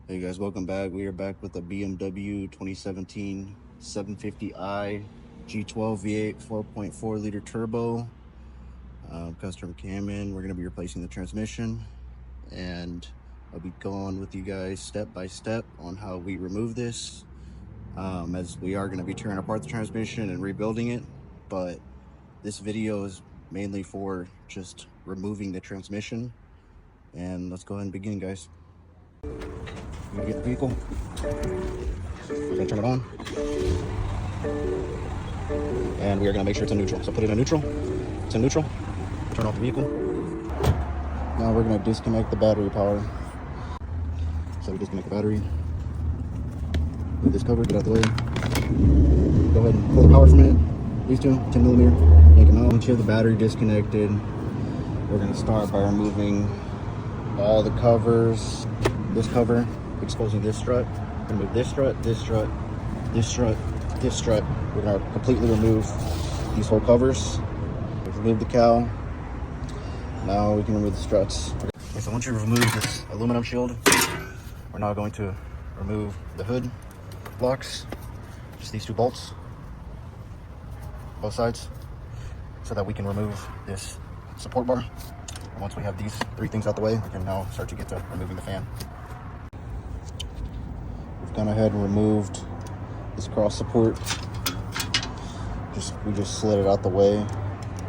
Hey guys, welcome back. We are back with the BMW 2017 750i G12 V8 4.4 liter turbo. Custom cam in. We're going to be replacing the transmission, and I'll be going with you guys step by step on how we remove this, as we are going to be tearing apart the transmission and rebuilding it. But this video is mainly for just removing the transmission. And let's go ahead and begin, guys. We're gonna get the vehicle. We're gonna turn it on, and we are gonna make sure it's in neutral. So put it in neutral. It's in neutral. Turn off the vehicle. Now we're gonna disconnect the battery power. So we disconnect the battery. Move this cover. Get out the way. Go ahead and pull the power from it. These two, 10 millimeter. Make them out. Once you have the battery disconnected, we're gonna start by removing all the covers. This cover, exposing this strut. Remove this strut, this strut, this strut, this strut. We're gonna completely remove these whole covers. We've removed the cowl. Now we can remove the struts. Okay, so once you remove this aluminum shield, we're now going to remove the hood blocks, just these two bolts, both sides, so that we can remove this support bar. And once we have these three things out the way, we can now start to get to removing the fan. We've gone ahead and removed this cross support. We just slid it out the way.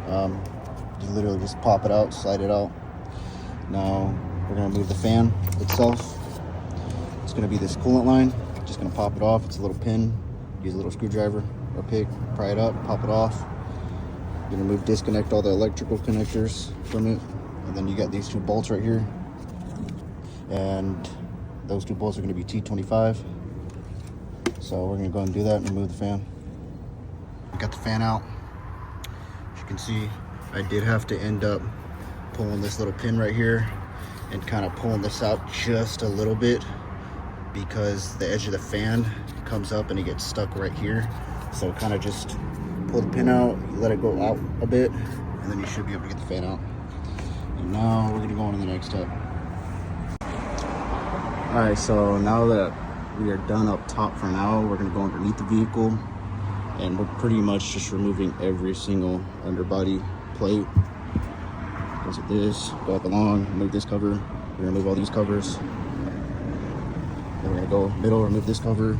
You literally just pop it out, slide it out. Now we're gonna move the fan itself. It's gonna be this coolant line. Just gonna pop it off. It's a little pin. Use a little screwdriver or pick, pry it up, pop it off. You're gonna disconnect all the electrical connectors from it. And then you got these two bolts right here. And those two bolts are gonna be T25. So we're gonna go ahead and do that and remove the fan. We got the fan out. As you can see, I did have to end up pulling this little pin right here and kind of pulling this out just a little bit, because the edge of the fan comes up and it gets stuck right here. So kind of just pull the pin out, let it go out a bit, and then you should be able to get the fan out. And now we're gonna go on to the next step. All right, so now that we are done up top for now, we're gonna go underneath the vehicle, and we're pretty much just removing every single underbody plate. Goes with this, go up along, remove this cover. We're gonna remove all these covers. Then we're gonna go middle, remove this cover,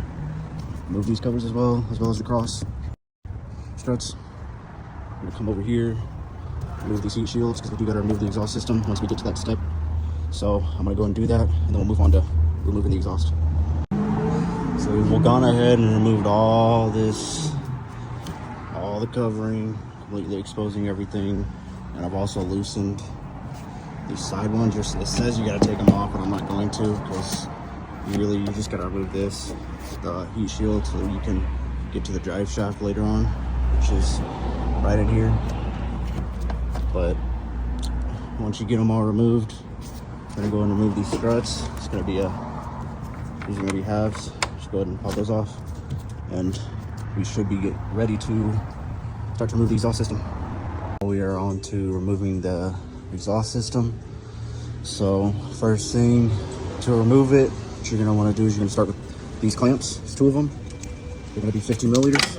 remove these covers as well as the cross struts. We're gonna come over here, remove these heat shields, because we do gotta remove the exhaust system once we get to that step. So I'm gonna go and do that, and then we'll move on to removing the exhaust. So we've gone ahead and removed all this, all the covering, completely exposing everything. And I've also loosened these side ones. It says you gotta take them off, but I'm not going to, because you just gotta remove this, the heat shield, so you can get to the drive shaft later on, which is right in here. But once you get them all removed, I'm gonna go and remove these struts. It's gonna be these are gonna be halves. Just go ahead and pop those off, and we should be ready to start to remove the exhaust system. We are on to removing the exhaust system. So first thing, to remove it, what you're gonna wanna do is you're gonna start with these clamps. There's two of them. They're gonna be 15 millimeters.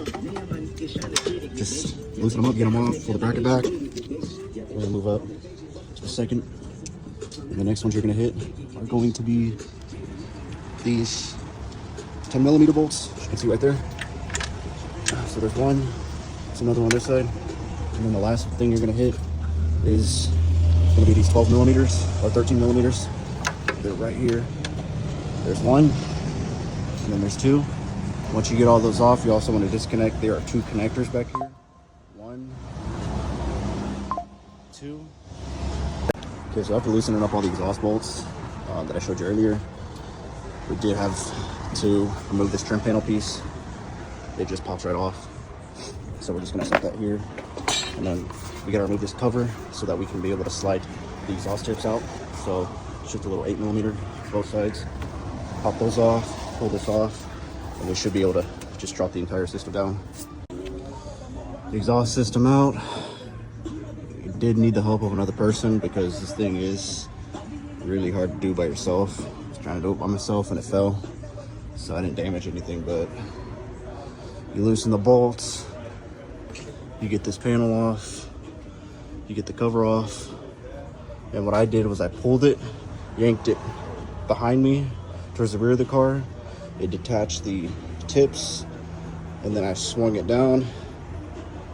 Just loosen them up, get them off, pull the bracket back. We're gonna move up to the second. And the next ones you're gonna hit are going to be these 10 millimeter bolts, as you can see right there. So there's one, there's another one on this side. And then the last thing you're gonna hit is gonna be these 12 millimeters or 13 millimeters. They're right here. There's one, and then there's two. Once you get all those off, you also want to disconnect. There are two connectors back here. One, two. Okay, so after loosening up all the exhaust bolts that I showed you earlier, we did have to remove this trim panel piece. It just pops right off. So we're just gonna set that here. And then we gotta remove this cover so that we can be able to slide the exhaust tips out. So shift a little 8 millimeter both sides. Pop those off, pull this off, and we should be able to just drop the entire system down. The exhaust system out. You did need the help of another person, because this thing is really hard to do by yourself. trying to do it by myself and it fell, so I didn't damage anything. But you loosen the bolts, you get this panel off, you get the cover off, and what I did was I pulled it, yanked it behind me towards the rear of the car. It detached the tips, and then I swung it down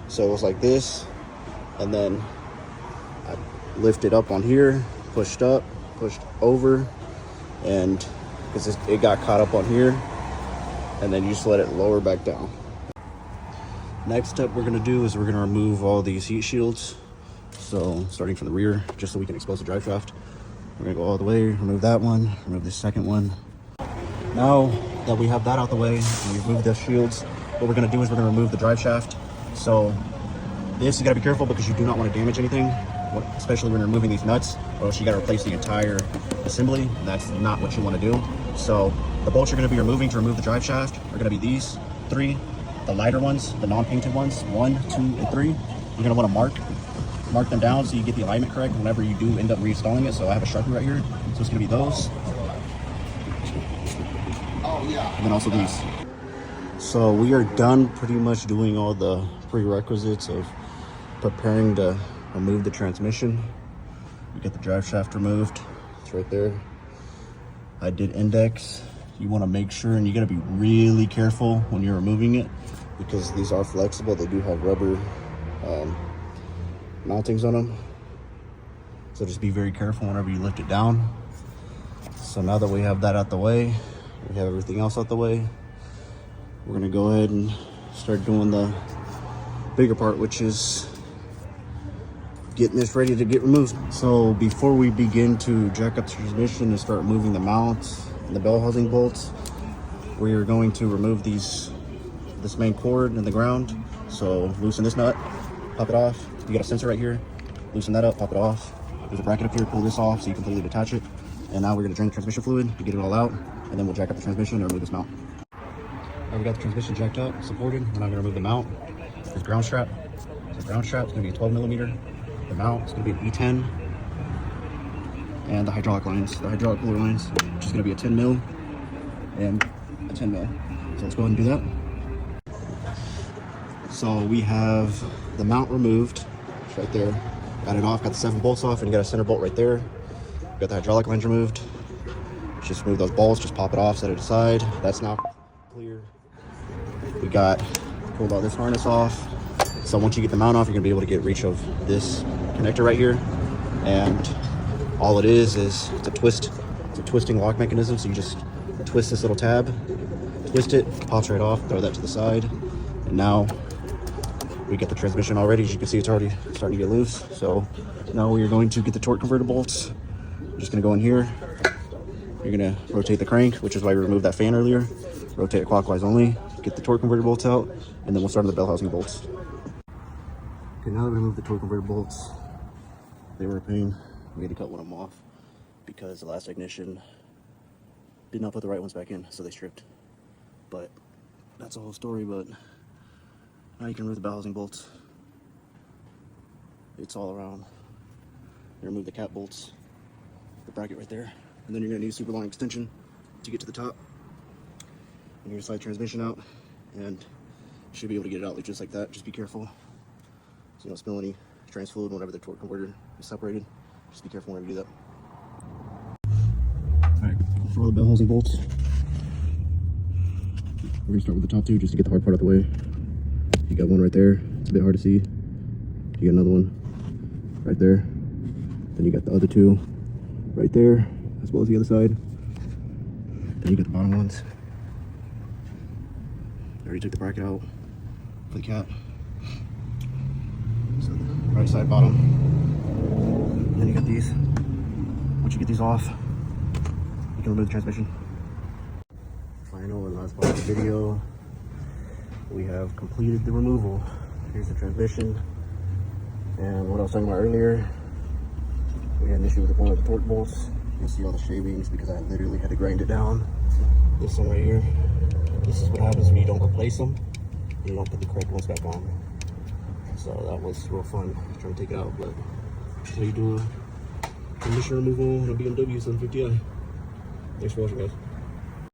so it was like this, and then I lifted up on here, pushed up, pushed over, and because it got caught up on here, and then you just let it lower back down. Next step we're going to do is we're going to remove all these heat shields. So starting from the rear, just so we can expose the drive shaft, we're going to go all the way, remove that one, remove the second one. Now that we have that out the way and we've removed the shields, what we're going to do is we're going to remove the drive shaft. So this, you got to be careful because you do not want to damage anything, especially when you're removing these nuts, or else you got to replace the entire assembly. That's not what you want to do. So the bolts you're going to be removing to remove the drive shaft are going to be these 3, the lighter ones, the non-painted ones, 1, 2, and 3. You're going to want to mark them down so you get the alignment correct whenever you do end up reinstalling it. So I have a Sharpie right here, so it's going to be those. Oh yeah. And then also these. So we are done pretty much doing all the prerequisites of preparing to remove the transmission. You get the drive shaft removed, it's right there. I did index. You want to make sure, and you got to be really careful when you're removing it because these are flexible. They do have rubber mountings on them, so just be very careful whenever you lift it down. So now that we have that out the way, we have everything else out the way, we're going to go ahead and start doing the bigger part, which is getting this ready to get removed. So before we begin to jack up the transmission and start moving the mounts and the bell housing bolts, we are going to remove this main cord and the ground. So loosen this nut, pop it off. You got a sensor right here, loosen that up, pop it off. There's a bracket up here, pull this off so you completely detach it. And now we're going to drain the transmission fluid to get it all out, and then we'll jack up the transmission and remove this mount. Now we got the transmission jacked up, supported. We're now going to remove the mount. This ground strap. So the ground strap is going to be a 12 millimeter. The mount is going to be an E10. And the hydraulic lines, the hydraulic cooler lines, which is going to be a 10 mil and a 10 mil. So let's go ahead and do that. So we have the mount removed. It's right there. Got it off, got the 7 bolts off, and you got a center bolt right there. Got the hydraulic lines removed. Just remove those bolts, just pop it off, set it aside. That's now clear. We pulled all this harness off. So once you get the mount off, you're gonna be able to get reach of this connector right here. And all it is it's a twisting lock mechanism. So you just twist this little tab, twist it, pops right off, throw that to the side. And now we get the transmission already. As you can see, it's already starting to get loose. So now we are going to get the torque converter bolts. I'm just gonna go in here. You're gonna rotate the crank, which is why we removed that fan earlier. Rotate it clockwise only. Get the torque converter bolts out, and then we'll start on the bell housing bolts. Okay, now that we removed the torque converter bolts, they were a pain. We had to cut one of them off because the last technician did not put the right ones back in, so they stripped. But that's a whole story. But now you can remove the bell housing bolts. It's all around. You remove the cap bolts, the bracket right there, and then you're gonna need a super long extension to get to the top. And you're gonna slide transmission out, and you should be able to get it out just like that. Just be careful so you don't spill any trans fluid whenever the torque converter is separated. Just be careful whenever you do that. Alright, for all the bell housing bolts, we're gonna start with the top 2 just to get the hard part out of the way. You got one right there, it's a bit hard to see. You got another one right there. Then you got the other 2 right there, as well as the other side. Then you got the bottom ones. I already took the bracket out for the cap. So the right side, bottom. Then you got these. Once you get these off, you can remove the transmission. Final and last part of the video, we have completed the removal. Here's the transmission. And what I was talking about earlier, we had an issue with one of the torque bolts. You can see all the shavings because I literally had to grind it down. This one right here. This is what happens when you don't replace them and you don't put the correct ones back on. So that was real fun trying to take it out, but that's how you do a transmission removal on a BMW 750i. Thanks for watching, guys.